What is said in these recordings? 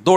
2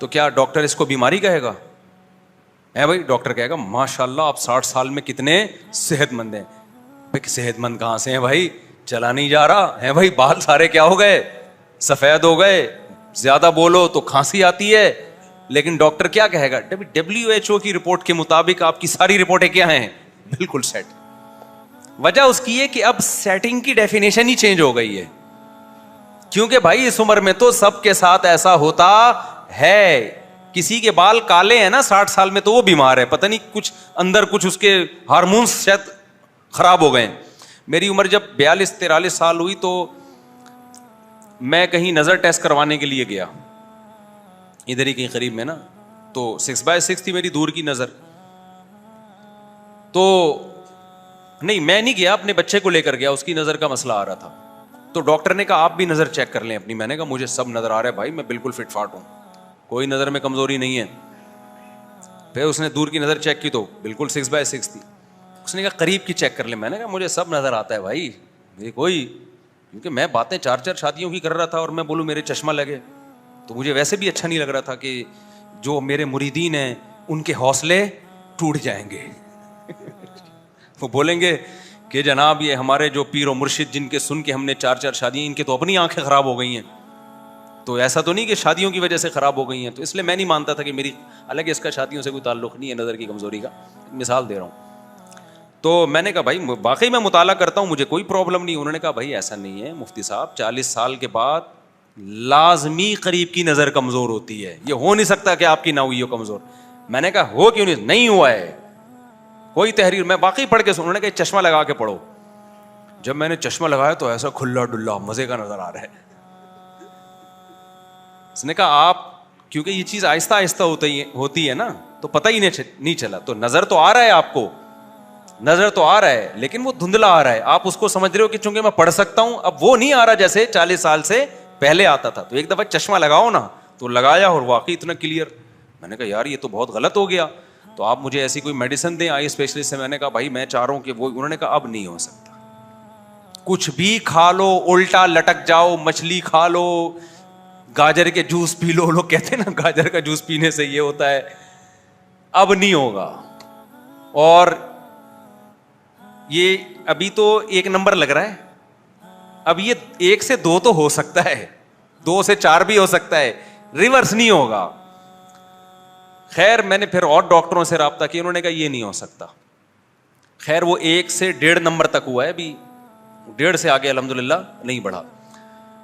تو کیا ڈاکٹر اس کو بیماری کہے گا؟ ہے بھائی، ڈاکٹر کہے گا ماشاء اللہ آپ 60 سال میں کتنے صحت مند ہیں. بھائی صحت مند کہاں سے ہیں بھائی، چلا نہیں جا رہا ہے بھائی، بال سارے کیا ہو گئے، سفید ہو گئے، زیادہ بولو تو کھانسی آتی ہے. لیکن ڈاکٹر کیا کہے گا؟ WHO کی رپورٹ کے مطابق آپ کی ساری رپورٹیں کیا ہیں، بالکل سیٹ. وجہ اس کی ہے کہ اب سیٹنگ کی ڈیفینیشن ہی چینج ہو گئی ہے. کیونکہ بھائی اس عمر میں تو سب کے ساتھ ایسا ہوتا ہے. کسی کے بال کالے ہیں نا 60 سال میں تو وہ بیمار ہے، پتہ نہیں کچھ اندر کچھ اس کے ہارمونز شاید خراب ہو گئے. میری عمر جب 42-43 سال ہوئی تو میں کہیں نظر ٹیسٹ کروانے کے لیے گیا، ادھر ہی کہیں قریب میں نا، تو 6/6 تھی میری دور کی نظر. تو نہیں میں نہیں گیا، اپنے بچے کو لے کر گیا، اس کی نظر کا مسئلہ آ رہا تھا. تو ڈاکٹر نے کہا آپ بھی نظر چیک کر لیں اپنی. میں نے کہا مجھے سب نظر آ رہا ہے بھائی، میں بالکل فٹ فاٹ ہوں، کوئی نظر میں کمزوری نہیں ہے. پھر اس نے دور کی نظر چیک کی تو بالکل 6/6 تھی. اس نے کہا قریب کی چیک کر لیں. میں نے کہا مجھے سب نظر آتا ہے بھائی، میری کوئی، کیونکہ میں باتیں 4 شادیوں کی کر رہا تھا اور میں بولوں میرے چشمہ لگے تو مجھے ویسے بھی اچھا نہیں لگ رہا تھا کہ جو میرے مریدین ہیں ان کے حوصلے ٹوٹ جائیں گے. وہ بولیں گے کہ جناب یہ ہمارے جو پیر و مرشد جن کے سن کے ہم نے 4 شادیاں، ان کے تو اپنی آنکھیں خراب ہو گئی ہیں، تو ایسا تو نہیں کہ شادیوں کی وجہ سے خراب ہو گئی ہیں. تو اس لیے میں نہیں مانتا تھا کہ میری، حالانکہ اس کا شادیوں سے کوئی تعلق نہیں ہے، نظر کی کمزوری کا مثال دے رہا ہوں. تو میں نے کہا بھائی واقعی میں مطالعہ کرتا ہوں، مجھے کوئی پرابلم نہیں. انہوں نے کہا بھائی ایسا نہیں ہے مفتی صاحب، 40 سال کے بعد لازمی قریب کی نظر کمزور ہوتی ہے، یہ ہو نہیں سکتا کہ آپ کی نہ ہوئی ہو کمزور. میں نے کہا ہو کیوں نہیں ہوا ہے کوئی تحریر، میں واقعی پڑھ کے سن. انہوں نے کہا چشمہ لگا کے پڑھو. جب میں نے چشمہ لگایا تو ایسا کھلا ڈلا مزے کا نظر آ رہا ہے. اس نے کہا آپ، کیونکہ یہ چیز آہستہ آہستہ ہوتی ہے نا تو پتہ ہی نہیں چلا. تو نظر تو آ رہا ہے آپ کو، نظر تو آ رہا ہے لیکن وہ دھندلا آ رہا ہے. آپ اس کو سمجھ رہے ہو کہ چونکہ میں پڑھ سکتا ہوں، اب وہ نہیں آ رہا جیسے 40 سال سے پہلے آتا تھا. تو ایک دفعہ چشمہ لگاؤ نا، تو لگایا اور واقعی اتنا کلیئر. میں نے کہا یار یہ تو بہت غلط ہو گیا، تو آپ مجھے ایسی کوئی میڈیسن دیں آئی اسپیشلسٹ سے. میں نے کہا بھائی میں چاہ رہا ہوں کہ وہ، انہوں نے کہا اب نہیں ہو سکتا، کچھ بھی کھا لو الٹا لٹک جاؤ، مچھلی کھا لو، گاجر کے جوس پی لو، لوگ کہتے ہیں نا گاجر کا جوس پینے سے یہ ہوتا ہے، اب نہیں ہوگا. اور یہ ابھی تو 1 نمبر لگ رہا ہے، اب یہ 1 سے 2 تو ہو سکتا ہے، 2 سے 4 بھی ہو سکتا ہے، ریورس نہیں ہوگا. خیر میں نے پھر اور ڈاکٹروں سے رابطہ کیا، انہوں نے کہا یہ نہیں ہو سکتا. خیر وہ 1 سے 1.5 نمبر تک ہوا ہے، ابھی 1.5 سے آگے الحمدللہ نہیں بڑھا.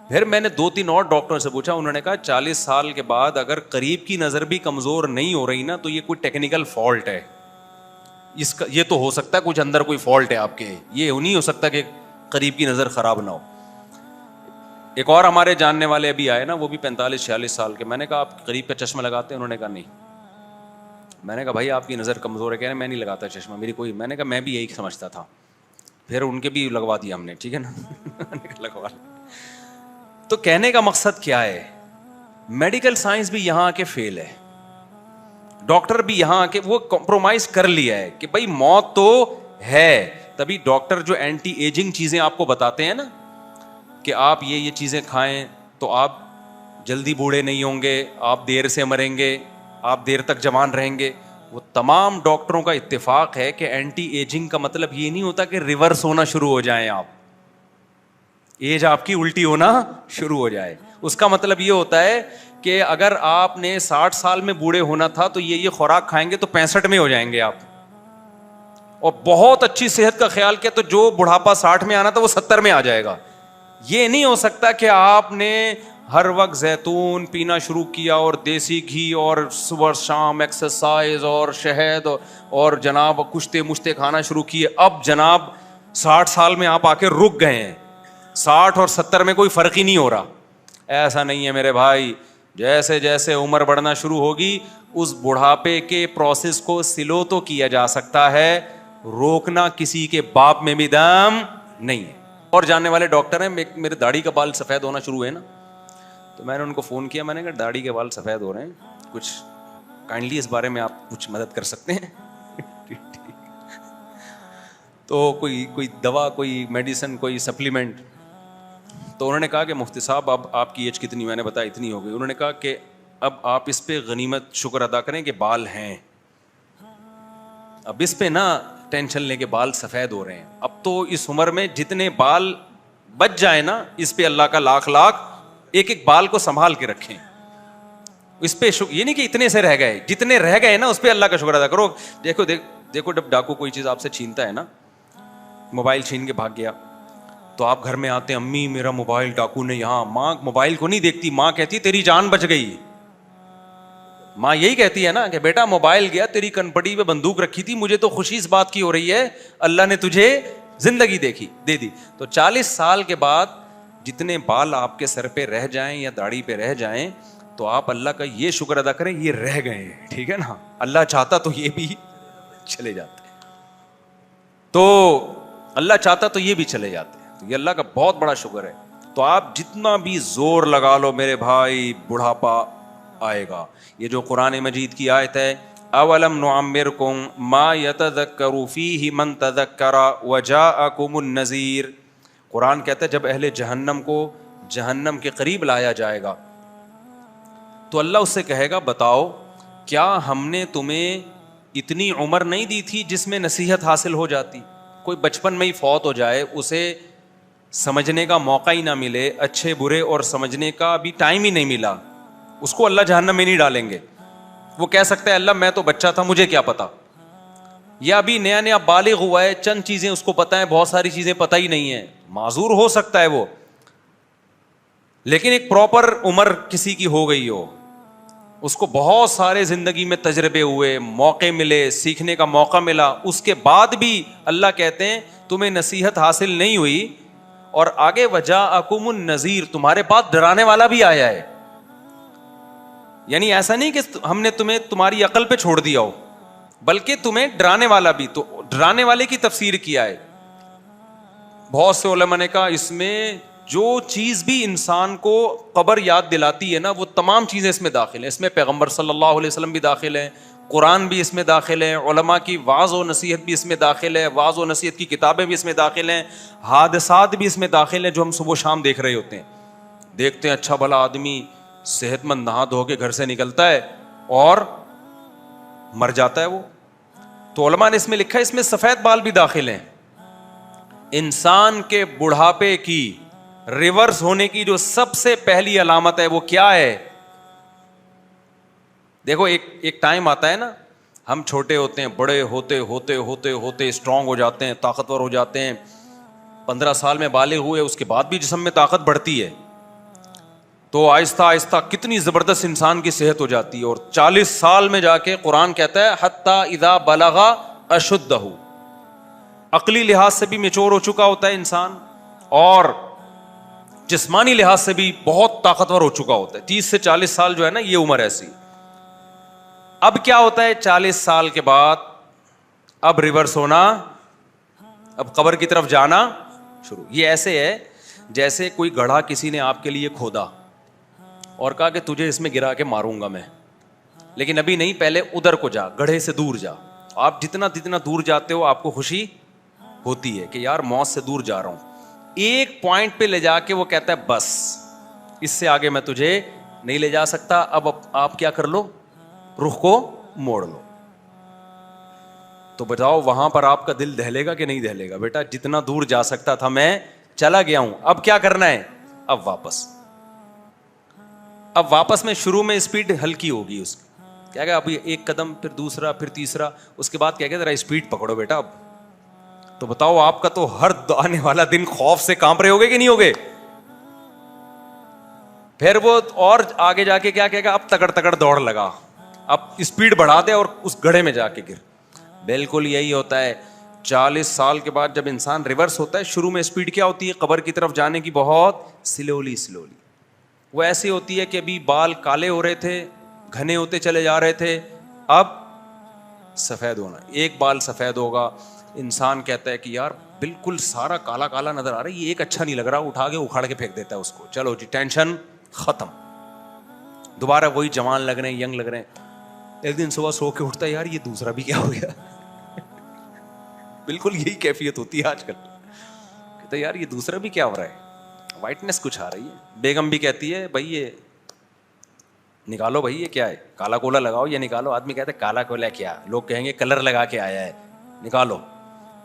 پھر میں نے 2-3 اور ڈاکٹروں سے پوچھا، انہوں نے کہا 40 سال کے بعد اگر قریب کی نظر بھی کمزور نہیں ہو رہی نا تو یہ کوئی ٹیکنیکل فالٹ ہے. اس کا یہ تو ہو سکتا ہے کچھ اندر کوئی فالٹ ہے آپ کے، یہ نہیں ہو سکتا کہ قریب کی نظر خراب نہ ہو. ایک اور ہمارے جاننے والے ابھی آئے نا، وہ بھی 45-46 سال کے. میں نے کہا آپ قریب کا چشمہ لگاتے ہیں؟ انہوں نے کہا نہیں. میں نے کہا بھائی آپ کی نظر کمزور ہے. کہہ رہے میں نہیں لگاتا چشمہ، میری کوئی. میں نے کہا میں بھی یہی سمجھتا تھا. پھر ان کے بھی لگوا دیا ہم نے، ٹھیک ہے نا. لگوا. تو کہنے کا مقصد کیا ہے، میڈیکل سائنس بھی یہاں آ کے فیل ہے، ڈاکٹر بھی یہاں آ کے وہ کمپرومائز کر لیا ہے کہ بھائی موت تو ہے. تبھی ڈاکٹر جو اینٹی ایجنگ چیزیں آپ کو بتاتے ہیں نا کہ آپ یہ چیزیں کھائیں تو آپ جلدی بوڑھے نہیں ہوں گے، آپ دیر سے مریں گے، آپ دیر تک جوان رہیں گے، وہ تمام ڈاکٹروں کا اتفاق ہے کہ اینٹی ایجنگ کا مطلب یہ نہیں ہوتا کہ ریورس ہونا شروع ہو جائیں، آپ ایج آپ کی الٹی ہونا شروع ہو جائے. اس کا مطلب یہ ہوتا ہے کہ اگر آپ نے 60 سال میں بوڑھے ہونا تھا تو یہ خوراک کھائیں گے تو 65 میں ہو جائیں گے آپ، اور بہت اچھی صحت کا خیال کیا تو جو بڑھاپا 60 میں آنا تھا وہ 70 میں آ جائے گا. یہ نہیں ہو سکتا کہ آپ نے ہر وقت زیتون پینا شروع کیا اور دیسی گھی اور صبح شام ایکسرسائز اور شہد اور جناب کشتے مشتے کھانا شروع کیے، اب جناب 60 سال میں آپ آ کے رک گئے ہیں، 60 اور 70 میں کوئی فرق ہی نہیں ہو رہا. ایسا نہیں ہے میرے بھائی. جیسے جیسے عمر بڑھنا شروع ہوگی اس بڑھاپے کے پروسیس کو سلو تو کیا جا سکتا ہے، روکنا کسی کے باپ میں بھی دم نہیں ہے. اور جاننے والے ڈاکٹر ہیں، میرے داڑھی کا بال سفید ہونا شروع ہے نا، تو میں نے ان کو فون کیا، میں نے کہا داڑھی کے بال سفید ہو رہے ہیں، کچھ کائنڈلی اس بارے میں آپ کچھ مدد کر سکتے ہیں؟ تو کوئی دوا، کوئی میڈیسن، کوئی سپلیمنٹ. تو انہوں نے کہا کہ مفتی صاحب اب آپ کی ایج کتنی؟ میں نے بتایا اتنی ہو گئی. انہوں نے کہا کہ اب آپ اس پہ غنیمت شکر ادا کریں کہ بال ہیں. اب اس پہ نہ ٹینشن لیں کہ بال سفید ہو رہے ہیں. اب تو اس عمر میں جتنے بال بچ جائیں نا, اس پہ اللہ کا لاکھ ایک ایک بال کو سنبھال کے رکھیں. اس پہ یہ نہیں کہ اتنے سے رہ گئے, جتنے رہ گئے نا اس پہ اللہ کا شکر ادا کرو. دیکھو جب ڈاکو کوئی چیز آپ سے چھینتا ہے نا, موبائل چھین کے بھاگ گیا, تو آپ گھر میں آتے ہیں, امی میرا موبائل ڈاکو نے یہاں. ماں موبائل کو نہیں دیکھتی, ماں کہتی تیری جان بچ گئی. ماں یہی کہتی ہے نا کہ بیٹا موبائل گیا, تیری کنپٹی پہ بندوق رکھی تھی, مجھے تو خوشی اس بات کی ہو رہی ہے اللہ نے تجھے زندگی دے دی. تو 40 سال کے بعد جتنے بال آپ کے سر پہ رہ جائیں یا داڑھی پہ رہ جائیں, تو آپ اللہ کا یہ شکر ادا کریں یہ رہ گئے ہیں. ٹھیک ہے نا, اللہ چاہتا تو یہ بھی چلے جاتے, تو اللہ چاہتا تو یہ بھی چلے جاتے. تو یہ اللہ کا بہت بڑا شکر ہے. تو آپ جتنا بھی زور لگا لو میرے بھائی, بڑھاپا آئے گا. یہ جو قرآن مجید کی آیت ہے, اولم نعمرکم ما یتذکر فیہ من تذکر وجاءکم النذیر, قرآن کہتا ہے جب اہل جہنم کو جہنم کے قریب لایا جائے گا تو اللہ اس سے کہے گا بتاؤ کیا ہم نے تمہیں اتنی عمر نہیں دی تھی جس میں نصیحت حاصل ہو جاتی. کوئی بچپن میں ہی فوت ہو جائے, اسے سمجھنے کا موقع ہی نہ ملے, اچھے برے اور سمجھنے کا بھی ٹائم ہی نہیں ملا, اس کو اللہ جہنم میں نہیں ڈالیں گے. وہ کہہ سکتا ہے اللہ میں تو بچہ تھا مجھے کیا پتا, یا ابھی نیا نیا بالغ ہوا ہے, چند چیزیں اس کو پتہ ہیں, بہت ساری چیزیں پتہ ہی نہیں ہیں, معذور ہو سکتا ہے وہ. لیکن ایک پراپر عمر کسی کی ہو گئی ہو, اس کو بہت سارے زندگی میں تجربے ہوئے, موقع ملے, سیکھنے کا موقع ملا, اس کے بعد بھی اللہ کہتے ہیں تمہیں نصیحت حاصل نہیں ہوئی, اور آگے وجاءکم النذیر, تمہارے پاس ڈرانے والا بھی آیا ہے. یعنی ایسا نہیں کہ ہم نے تمہیں تمہاری عقل پہ چھوڑ دیا ہو, بلکہ تمہیں ڈرانے والا بھی. تو ڈرانے والے کی تفسیر کیا ہے, بہت سے علماء نے کہا اس میں جو چیز بھی انسان کو قبر یاد دلاتی ہے نا, وہ تمام چیزیں اس میں داخل ہیں. اس میں پیغمبر صلی اللہ علیہ وسلم بھی داخل ہیں, قرآن بھی اس میں داخل ہے, علماء کی وعظ و نصیحت بھی اس میں داخل ہے, وعظ و نصیحت کی کتابیں بھی اس میں داخل ہیں, حادثات بھی اس میں داخل ہیں جو ہم صبح شام دیکھ رہے ہوتے ہیں. دیکھتے ہیں اچھا بھلا آدمی صحت مند نہا دھو کے گھر سے نکلتا ہے اور مر جاتا ہے وہ. تو علماء نے اس میں لکھا ہے اس میں سفید بال بھی داخل ہیں. انسان کے بڑھاپے کی ریورس ہونے کی جو سب سے پہلی علامت ہے وہ کیا ہے؟ دیکھو ایک ٹائم آتا ہے نا, ہم چھوٹے ہوتے ہیں, بڑے ہوتے ہوتے ہوتے ہوتے اسٹرانگ ہو جاتے ہیں, طاقتور ہو جاتے ہیں, 15 سال میں بالغ ہوئے, اس کے بعد بھی جسم میں طاقت بڑھتی ہے, تو آہستہ آہستہ کتنی زبردست انسان کی صحت ہو جاتی ہے. اور 40 سال میں جا کے قرآن کہتا ہے حتی اذا بلغ اشدہ, عقلی لحاظ سے بھی میچور ہو چکا ہوتا ہے انسان, اور جسمانی لحاظ سے بھی بہت طاقتور ہو چکا ہوتا ہے. 30 سے 40 سال جو ہے نا یہ عمر ایسی. اب کیا ہوتا ہے 40 سال کے بعد, اب ریورس ہونا, اب قبر کی طرف جانا شروع. یہ ایسے ہے جیسے کوئی گڑھا کسی نے آپ کے لیے کھودا اور کہا کہ تجھے اس میں گرا کے ماروں گا میں, لیکن ابھی نہیں, پہلے ادھر کو جا, گڑھے سے دور جا. آپ جتنا دور جاتے ہو آپ کو خوشی ہوتی ہے کہ یار موت سے دور جا رہا ہوں. ایک پوائنٹ پہ لے جا کے وہ کہتا ہے بس اس سے آگے میں تجھے نہیں لے جا سکتا, اب آپ کیا کر لو, رخ کو موڑ لو. تو بتاؤ وہاں پر آپ کا دل دہلے گا کہ نہیں دہلے گا؟ بیٹا جتنا دور جا سکتا تھا میں چلا گیا ہوں, اب کیا کرنا ہے, اب واپس میں شروع میں اسپیڈ ہلکی ہوگی اس کی, کیا کہ ابھی ایک قدم, پھر دوسرا, پھر تیسرا, اس کے بعد کیا کہ ذرا اسپیڈ پکڑو بیٹا اب. تو بتاؤ آپ کا تو ہر آنے والا دن خوف سے کانپ رہے ہوگے کہ نہیں ہوگے؟ پھر وہ اور آگے جا کے کیا کہے گا, اب تکڑ دوڑ لگا, اب اسپیڈ بڑھا دے اور اس گڑھے میں جا کے گر. بالکل یہی ہوتا ہے 40 سال کے بعد جب انسان ریورس ہوتا ہے. شروع میں اسپیڈ کیا ہوتی ہے قبر کی طرف جانے کی, بہت سلولی, وہ ایسی ہوتی ہے کہ ابھی بال کالے ہو رہے تھے, گھنے ہوتے چلے جا رہے تھے, اب سفید ہونا, ایک بال سفید ہوگا. انسان کہتا ہے کہ یار بالکل سارا کالا کالا نظر آ رہا ہے, یہ ایک اچھا نہیں لگ رہا, اٹھا کے اکھاڑ کے پھینک دیتا ہے اس کو, چلو جی ٹینشن ختم, دوبارہ وہی جوان لگ رہے ہیں, ینگ لگ رہے ہیں. ایک دن صبح سو کے اٹھتا ہے, یار یہ دوسرا بھی کیا ہو گیا. بالکل یہی کیفیت ہوتی ہے آج کل, کہتا ہے یار یہ دوسرا بھی کیا ہو رہا ہے, وائٹنس کچھ آ رہی ہے. بیگم بھی کہتی ہے بھائی یہ نکالو بھائی یہ کیا ہے, کالا کولا لگاؤ یہ نکالو. آدمی کہتے ہیں کالا کولا کیا, لوگ کہیں گے کلر لگا کے آیا ہے, نکالو.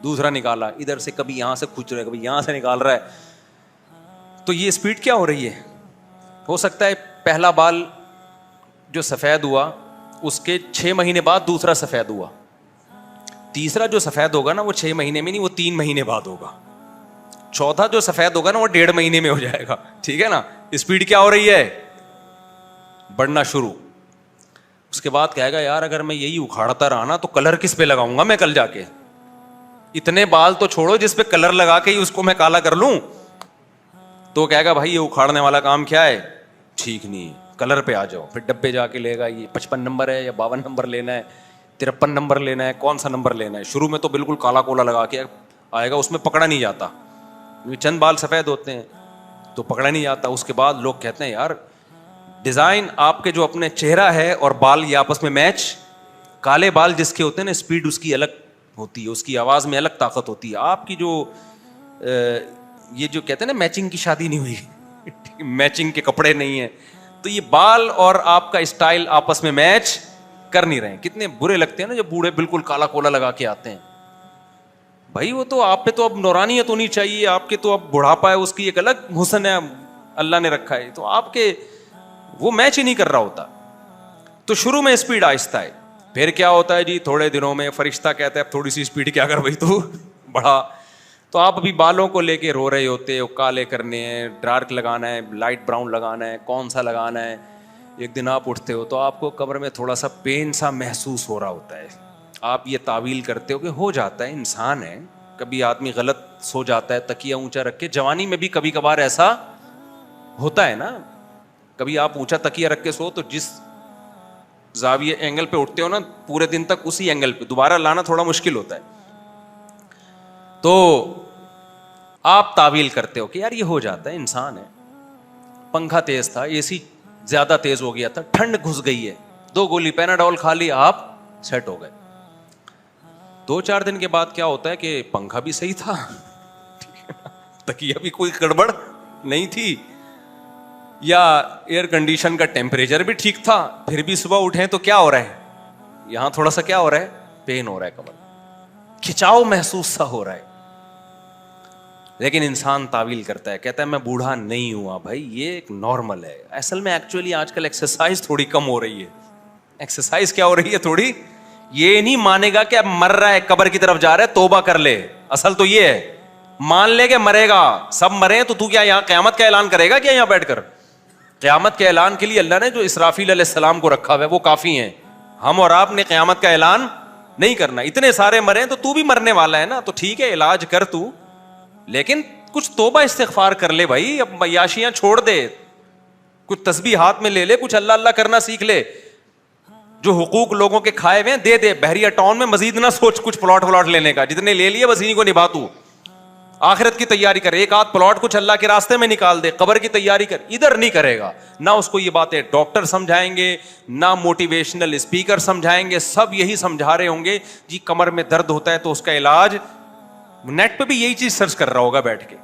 دوسرا نکالا, ادھر سے کبھی یہاں سے کھچ رہا ہے, کبھی یہاں سے نکال رہا ہے. تو یہ اسپیڈ کیا ہو رہی ہے؟ ہو سکتا ہے پہلا بال جو سفید ہوا اس کے 6 مہینے بعد دوسرا سفید ہوا, تیسرا جو سفید ہوگا نا وہ 6 مہینے میں نہیں, وہ 3 مہینے بعد ہوگا, چوتھا جو سفید ہوگا نا وہ 1.5 مہینے میں ہو جائے گا. ٹھیک ہے نا, اسپیڈ کیا ہو رہی ہے؟ بڑھنا شروع. اس کے بعد کہے گا یار اگر میں یہی اکھاڑتا رہا نا تو کلر کس پہ لگاؤں گا میں کل جا کے, اتنے بال تو چھوڑو جس پہ کلر لگا کے ہی اس کو میں کالا کر لوں. تو کہے گا بھائی یہ اکھاڑنے والا کام کیا ہے, ٹھیک نہیں ہے, کلر پہ آ جاؤ. پھر ڈبے جا کے لے گا, یہ 55 نمبر ہے یا 52 نمبر لینا ہے, 53 نمبر لینا ہے, کون سا نمبر لینا ہے. شروع میں تو بالکل کالا کولا لگا کے آئے گا, اس میں پکڑا نہیں جاتا, چند بال سفید ہوتے ہیں تو پکڑا نہیں جاتا. اس کے بعد لوگ کہتے ہیں یار ڈیزائن آپ کے جو اپنے چہرہ ہے اور بال یہ آپس میں میچ, کالے بال جس کے ہوتے ہیں نا اسپیڈ اس کی الگ ہوتی ہے, اس کی آواز میں الگ طاقت ہوتی ہے. آپ کی جو یہ جو کہتے ہیں نا میچنگ کی شادی نہیں ہوئی, میچنگ کے کپڑے نہیں ہیں, تو یہ بال اور آپ کا اسٹائل آپس میں میچ کر نہیں رہے ہیں. کتنے برے لگتے ہیں نا جب بوڑھے بالکل کالا کولا لگا کے آتے ہیں. بھائی وہ تو آپ پہ تو اب نورانیت ہونی چاہیے, آپ کے تو اب بڑھاپا ہے, اس کی ایک الگ حسن ہے اللہ نے رکھا ہے, تو آپ کے وہ میچ ہی نہیں کر رہا ہوتا. تو شروع میں اسپیڈ آہستہ ہے, پھر کیا ہوتا ہے جی تھوڑے دنوں میں فرشتہ کہتا ہے اب تھوڑی سی اسپیڈ کیا کر بھائی تو بڑھا. تو آپ ابھی بالوں کو لے کے رو رہے ہوتے ہو, کالے کرنے ہیں, ڈارک لگانا ہے, لائٹ براؤن لگانا ہے, کون سا لگانا ہے. ایک دن آپ اٹھتے ہو تو آپ کو کمر میں تھوڑا سا پین سا محسوس ہو رہا ہوتا ہے, آپ یہ تعویل کرتے ہو کہ ہو جاتا ہے, انسان ہے, کبھی آدمی غلط سو جاتا ہے تکیہ اونچا رکھ کے. جوانی میں بھی کبھی کبھار ایسا ہوتا ہے نا, کبھی آپ اونچا تکیہ رکھ کے سو تو جس زاویے اینگل پہ اٹھتے ہو نا پورے دن تک اسی اینگل پہ دوبارہ لانا تھوڑا مشکل ہوتا ہے. تو آپ تعویل کرتے ہو کہ یار یہ ہو جاتا ہے, انسان ہے. پنکھا تیز تھا, اے سی زیادہ تیز ہو گیا تھا, ٹھنڈ گھس گئی ہے, 2 گولی پیناڈول کھا لی, آپ سیٹ ہو گئے. 2-4 دن کے بعد کیا ہوتا ہے کہ پنکھا بھی صحیح تھا, تکیہ بھی کوئی گڑبڑ نہیں تھی, یا ایئر کنڈیشن کا ٹیمپریچر بھی ٹھیک تھا, پھر بھی صبح اٹھیں تو کیا ہو رہا ہے, یہاں تھوڑا سا کیا ہو رہا ہے, پین ہو رہا ہے, کمر کھچاؤ محسوس سا ہو رہا ہے. لیکن انسان تعویل کرتا ہے, کہتا ہے میں بوڑھا نہیں ہوا. بھائی یہ ایک نارمل ہے. اصل میں ایکچولی آج کل ایکسرسائز تھوڑی کم ہو رہی ہے. ایکسرسائز کیا ہو رہی ہے تھوڑی, یہ نہیں مانے گا کہ اب مر رہا ہے, قبر کی طرف جا رہا ہے, توبہ کر لے. اصل تو یہ ہے, مان لے کہ مرے گا, سب مرے تو کیا یہاں قیامت کا اعلان کرے گا کیا یہاں بیٹھ کر؟ قیامت کے اعلان کے لیے اللہ نے جو اسرافیل علیہ السلام کو رکھا ہوا ہے وہ کافی ہیں. ہم اور آپ نے قیامت کا اعلان نہیں کرنا. اتنے سارے مرے تو بھی مرنے والا ہے نا, تو ٹھیک ہے علاج کر تو, لیکن کچھ توبہ استغفار کر لے بھائی. اب عیاشیاں چھوڑ دے, کچھ تسبیح ہاتھ میں لے لے, کچھ اللہ اللہ کرنا سیکھ لے. جو حقوق لوگوں کے کھائے ہوئے دے دے. بحریہ ٹاؤن میں مزید نہ سوچ کچھ پلاٹ لینے کا, جتنے لے لیے بس انہیں کو نبھا. تو آخرت کی تیاری کر, 1-8 پلاٹ کچھ اللہ کے راستے میں نکال دے. قبر کی تیاری کر, ادھر نہیں کرے گا. نہ اس کو یہ باتیں ڈاکٹر سمجھائیں گے, نہ موٹیویشنل اسپیکر سمجھائیں گے. سب یہی سمجھا رہے ہوں گے جی کمر میں درد ہوتا ہے تو اس کا علاج. نیٹ پہ بھی یہی چیز سرچ کر رہا ہوگا بیٹھ کے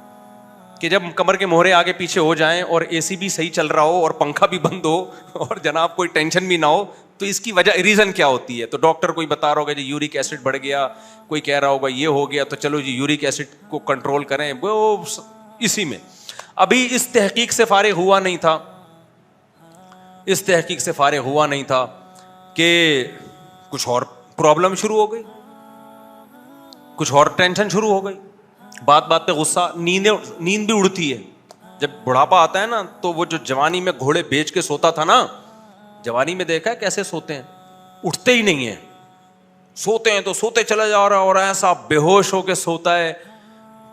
کہ جب کمر کے مہرے آگے پیچھے ہو جائیں اور اے سی بھی صحیح چل رہا ہو اور پنکھا بھی بند ہو اور جناب کوئی ٹینشن بھی نہ ہو تو اس کی وجہ ریزن کیا ہوتی ہے. تو ڈاکٹر کوئی بتا رہا ہوگا جی یورک ایسڈ بڑھ گیا, کوئی کہہ رہا ہوگا یہ ہو گیا, تو چلو جی یورک ایسڈ کو کنٹرول کریں. وہ اسی میں ابھی اس تحقیق سے فارغ ہوا نہیں تھا کہ کچھ اور پرابلم شروع ہو گئی, کچھ اور ٹینشن شروع ہو گئی, بات بات پہ غصہ, نیند بھی اڑتی ہے. جب بڑھاپا آتا ہے نا تو وہ جو جوانی میں گھوڑے بیچ کے سوتا تھا نا, جوانی میں دیکھا ہے کیسے سوتے ہیں, اٹھتے ہی نہیں ہیں, سوتے ہیں تو سوتے چلا جا رہا اور ایسا بے ہوش ہو کے سوتا ہے.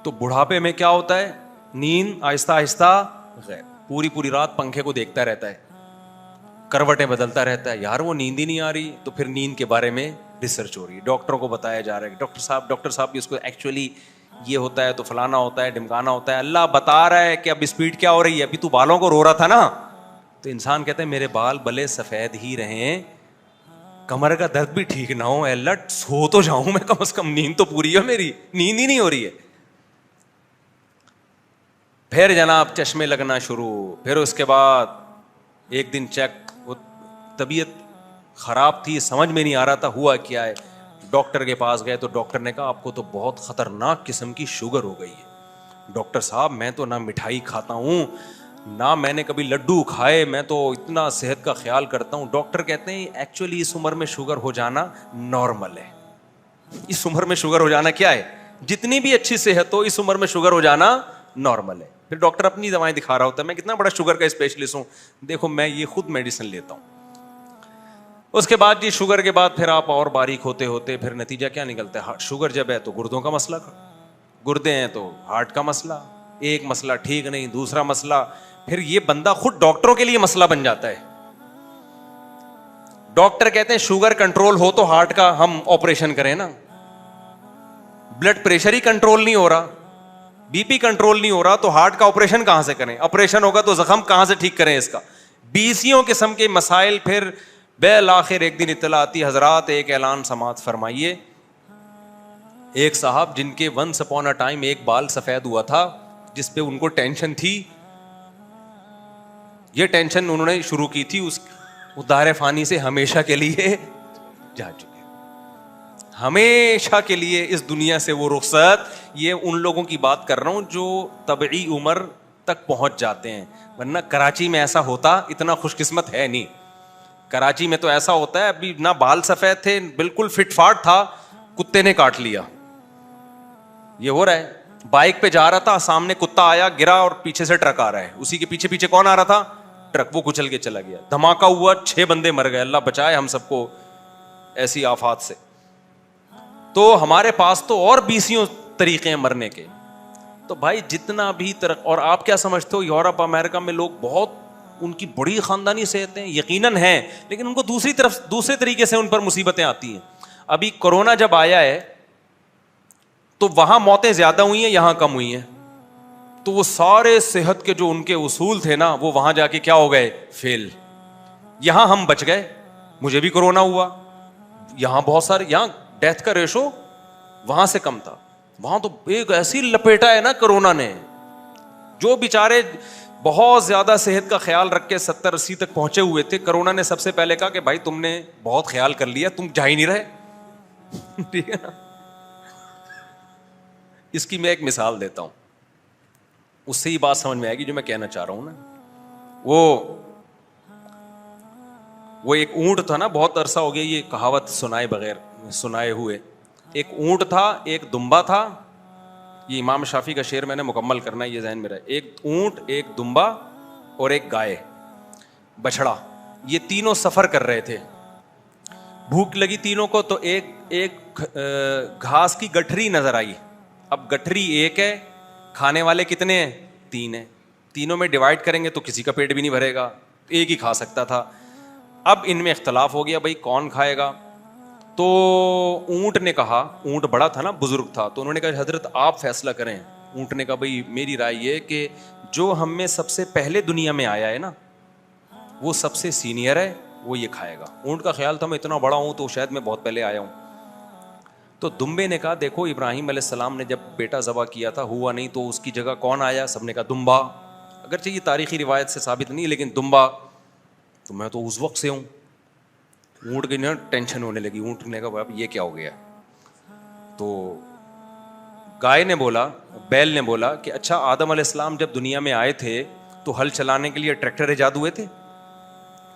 تو بڑھاپے میں کیا ہوتا ہے, نیند آہستہ آہستہ غائب. پوری رات پنکھے کو دیکھتا رہتا ہے, کروٹیں بدلتا رہتا ہے, یار وہ نیند ہی نہیں آ رہی. تو پھر نیند کے بارے میں ریسرچ ہو رہی ہے, ڈاکٹروں کو بتایا جا رہا ہے کہ ڈاکٹر صاحب اس کو ایکچولی یہ ہوتا ہے تو فلانا ہوتا ہے, ڈمکانا ہوتا ہے. اللہ بتا رہا ہے کہ اب اسپیڈ کیا ہو رہی ہے. ابھی تو بالوں کو رو رہا تھا نا, تو انسان کہتا ہے میرے بال بلے سفید ہی رہیں, کمر کا درد بھی ٹھیک نہ ہو, الٹ سو تو جاؤں میں کم از کم, نیند تو پوری ہے میری, نیند ہی نہیں ہو رہی ہے. پھر جناب چشمے لگنا شروع, پھر اس کے بعد ایک دن چیک طبیعت خراب تھی, سمجھ میں نہیں آ رہا تھا ہوا کیا ہے. ڈاکٹر کے پاس گئے تو ڈاکٹر نے کہا آپ کو تو بہت خطرناک قسم کی شوگر ہو گئی ہے. ڈاکٹر صاحب میں تو نہ مٹھائی کھاتا ہوں, نہ میں نے کبھی لڈو کھائے, میں تو اتنا صحت کا خیال کرتا ہوں. ڈاکٹر کہتے ہیں ایکچولی اس عمر میں شوگر ہو جانا نارمل ہے. اس عمر میں شوگر ہو جانا کیا ہے, جتنی بھی اچھی صحت ہو اس عمر میں شوگر ہو جانا نارمل ہے. پھر ڈاکٹر اپنی دوائیں دکھا رہا ہوتا ہے, میں کتنا بڑا شوگر کا اسپیشلسٹ ہوں, دیکھو میں یہ خود میڈیسن لیتا ہوں. اس کے بعد جی شوگر کے بعد پھر آپ اور باریک ہوتے ہوتے پھر نتیجہ کیا نکلتا ہے, شوگر جب ہے تو گردوں کا مسئلہ, گردے ہیں تو ہارٹ کا مسئلہ, ایک مسئلہ ٹھیک نہیں دوسرا مسئلہ, پھر یہ بندہ خود ڈاکٹروں کے لیے مسئلہ بن جاتا ہے. ڈاکٹر کہتے ہیں شوگر کنٹرول ہو تو ہارٹ کا ہم آپریشن کریں نا, بلڈ پریشر ہی کنٹرول نہیں ہو رہا, بی پی کنٹرول نہیں ہو رہا, تو ہارٹ کا آپریشن کہاں سے کریں, آپریشن ہوگا تو زخم کہاں سے ٹھیک کریں اس کا. بیسیوں قسم کے مسائل. پھر بالآخر ایک دن اطلاع آتی, حضرات ایک اعلان سماعت فرمائیے. ایک صاحب جن کے ونس اپون اے ٹائم ایک بال سفید ہوا تھا, جس پہ ان کو ٹینشن تھی, یہ ٹینشن انہوں نے شروع کی تھی, اس دار فانی سے ہمیشہ کے لیے جا چکے, ہمیشہ کے لیے اس دنیا سے وہ رخصت. یہ ان لوگوں کی بات کر رہا ہوں جو طبعی عمر تک پہنچ جاتے ہیں, ورنہ کراچی میں ایسا ہوتا اتنا خوش قسمت ہے نہیں. کراچی میں تو ایسا ہوتا ہے, ابھی نہ بال سفید تھے, بالکل فٹ فاٹ تھا, کتے نے کاٹ لیا. یہ ہو رہا ہے. بائک پہ جا رہا تھا, سامنے کتا آیا, گرا, اور پیچھے سے ٹرک آ رہا ہے, اسی کے پیچھے پیچھے کون آ رہا تھا, ٹرک, وہ کچل کے چلا گیا, دھماکہ ہوا, 6 بندے مر گئے. اللہ بچائے ہم سب کو ایسی آفات سے. تو ہمارے پاس تو اور 20 طریقے ہیں مرنے کے. تو بھائی جتنا بھی اور آپ کیا سمجھتے ہو, یورپ امریکہ میں لوگ بہت ان کی بڑی خاندانی صحتیں یقیناً ہیں, لیکن ان کو دوسرے طریقے سے ان پر مصیبتیں آتی ہیں. ابھی کورونا جب آیا ہے تو وہاں موتیں زیادہ ہوئی ہیں, یہاں کم ہوئی ہیں. تو وہ سارے صحت کے جو ان کے اصول تھے نا, وہ وہاں جا کے کیا ہو گئے, فیل. یہاں ہم بچ گئے, مجھے بھی کورونا ہوا, یہاں بہت سارے, یہاں ڈیتھ کا ریشو وہاں سے کم تھا, وہاں تو ایک ایسی لپیٹا ہے نا کرونا نے, جو بیچارے بہت زیادہ صحت کا خیال رکھ کے 70-80 تک پہنچے ہوئے تھے, کرونا نے سب سے پہلے کہا کہ بھائی تم نے بہت خیال کر لیا, تم جا ہی نہیں رہے. ٹھیک ہے نا. اس کی میں ایک مثال دیتا ہوں, اس سے ہی بات سمجھ میں آئے گی جو میں کہنا چاہ رہا ہوں نا. وہ ایک اونٹ تھا نا, بہت عرصہ ہو گیا یہ کہاوت سنائے ہوئے. ایک اونٹ تھا, ایک دمبا تھا. یہ امام شافعی کا شعر میں نے مکمل کرنا ہے, یہ ذہن میں رہے. ایک اونٹ, ایک دمبا اور ایک گائے بچڑا, یہ تینوں سفر کر رہے تھے. بھوک لگی تینوں کو, تو ایک گھاس کی گٹھری نظر آئی. اب گٹھری ایک ہے, کھانے والے کتنے ہیں, 3 ہیں. تینوں میں ڈیوائڈ کریں گے تو کسی کا پیٹ بھی نہیں بھرے گا, ایک ہی کھا سکتا تھا. اب ان میں اختلاف ہو گیا, بھائی کون کھائے گا. تو اونٹ نے کہا, اونٹ بڑا تھا نا, بزرگ تھا, تو انہوں نے کہا حضرت آپ فیصلہ کریں. اونٹ نے کہا بھائی میری رائے یہ کہ جو ہم میں سب سے پہلے دنیا میں آیا ہے نا, وہ سب سے سینئر ہے, وہ یہ کھائے گا. اونٹ کا خیال تھا میں اتنا بڑا ہوں تو شاید میں بہت پہلے آیا ہوں. تو دمبے نے کہا دیکھو ابراہیم علیہ السلام نے جب بیٹا ذبح کیا تھا, ہوا نہیں, تو اس کی جگہ کون آیا, سب نے کہا دمبا. اگرچہ یہ تاریخی روایت سے ثابت نہیں, لیکن دمبا. تو میں تو اس وقت سے ہوں. اونٹ کی نا ٹینشن ہونے لگی, اونٹ نے کہا اب یہ کیا ہو گیا. تو گائے نے بولا, بیل نے بولا کہ اچھا آدم علیہ السلام جب دنیا میں آئے تھے تو ہل چلانے کے لیے ٹریکٹر ایجاد ہوئے تھے.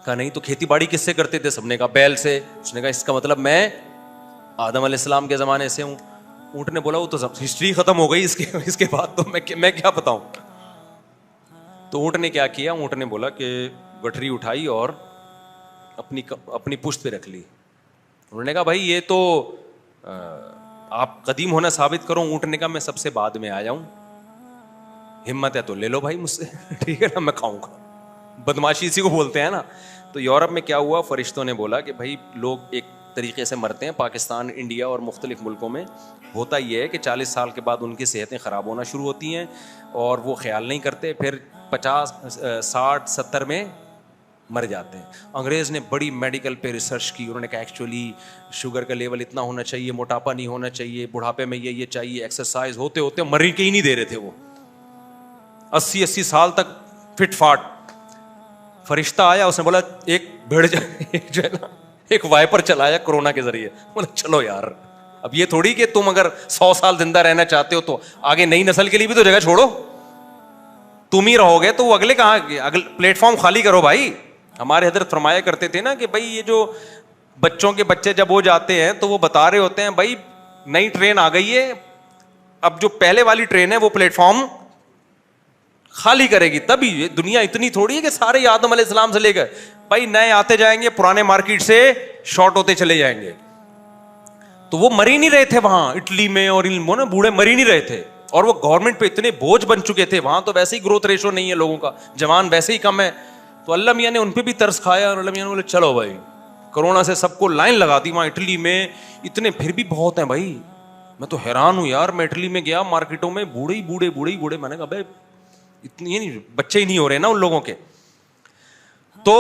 کہا نہیں, تو کھیتی باڑی کس سے کرتے تھے, سب نے کہا بیل سے. اس نے کہا اس کا مطلب میں آدم علیہ السلام کے زمانے سے ہوں. اونٹ نے بولا وہ تو ہسٹری ختم ہو گئی, اس کے بعد تو میں کیا بتاؤں. تو اونٹ نے کیا کیا, اونٹ نے بولا کہ گٹھری اٹھائی اور اپنی پشت پہ رکھ لی. انہوں نے کہا بھائی یہ تو آپ قدیم ہونا ثابت کرو. اونٹ نے کہا میں سب سے بعد میں آیا ہوں, ہمت ہے تو لے لو بھائی مجھ سے. ٹھیک ہے نا, میں کھاؤں گا. بدماشی اسی کو بولتے ہیں نا. تو یورپ میں کیا ہوا, فرشتوں نے بولا کہ بھائی لوگ ایک طریقے سے مرتے ہیں. پاکستان, انڈیا اور مختلف ملکوں میں ہوتا یہ ہے کہ 40 سال کے بعد ان کی صحتیں خراب ہونا شروع ہوتی ہیں اور وہ خیال نہیں کرتے, پھر 50, 60, 70 میں مر جاتے ہیں. انگریز نے بڑی میڈیکل پہ ریسرچ کی. انہوں نے کہا ایکچولی شوگر کا لیول اتنا ہونا چاہیے, موٹاپا نہیں ہونا چاہیے, بڑھاپے میں یہ چاہیے, ایکسرسائز ہوتے ہوتے مر کے ہی نہیں دے رہے تھے. وہ 80 سال تک فٹ فاٹ. فرشتہ آیا, اس نے بولا ایک بھیڑ جو ہے نا ایک وائپر چلایا کورونا کے ذریعے. بولا چلو یار, اب یہ تھوڑی کہ تم اگر 100 سال زندہ رہنا چاہتے ہو تو آگے نئی نسل کے لیے بھی تو جگہ چھوڑو, تم ہی رہو گے تو وہ اگلے کہاں, پلیٹ فارم خالی کرو بھائی. ہمارے حضرت فرمایا کرتے تھے نا کہ بھائی یہ جو بچوں کے بچے جب وہ جاتے ہیں تو وہ بتا رہے ہوتے ہیں بھائی نئی ٹرین آ گئی ہے, اب جو پہلے والی ٹرین ہے وہ پلیٹ فارم خالی کرے گی. تبھی دنیا اتنی تھوڑی ہے کہ سارے آدم علیہ السلام سے لے کر بھائی نئے آتے جائیں گے, پرانے مارکیٹ سے شارٹ ہوتے چلے جائیں گے. تو وہ مر ہی نہیں رہے تھے وہاں اٹلی میں, اور ان بوڑھے مر ہی نہیں رہے تھے, اور وہ گورنمنٹ پہ اتنے بوجھ بن چکے تھے. وہاں تو ویسے ہی گروتھ ریشو نہیں ہے لوگوں کا, جوان ویسے ہی کم ہے. تو اللہ میاں نے ان پہ بھی ترس کھایا, اور اللہ میاں نے بولے چلو بھائی کرونا سے سب کو لائن لگا دی. وہاں اٹلی میں اتنے پھر بھی بہت ہیں بھائی, میں تو حیران ہوں یار. میں اٹلی میں گیا مارکیٹوں میں, بوڑھے ہی بوڑھے, میں نے کہا بھائی اتنی بچے ہی نہیں ہو رہے نا ان لوگوں کے. تو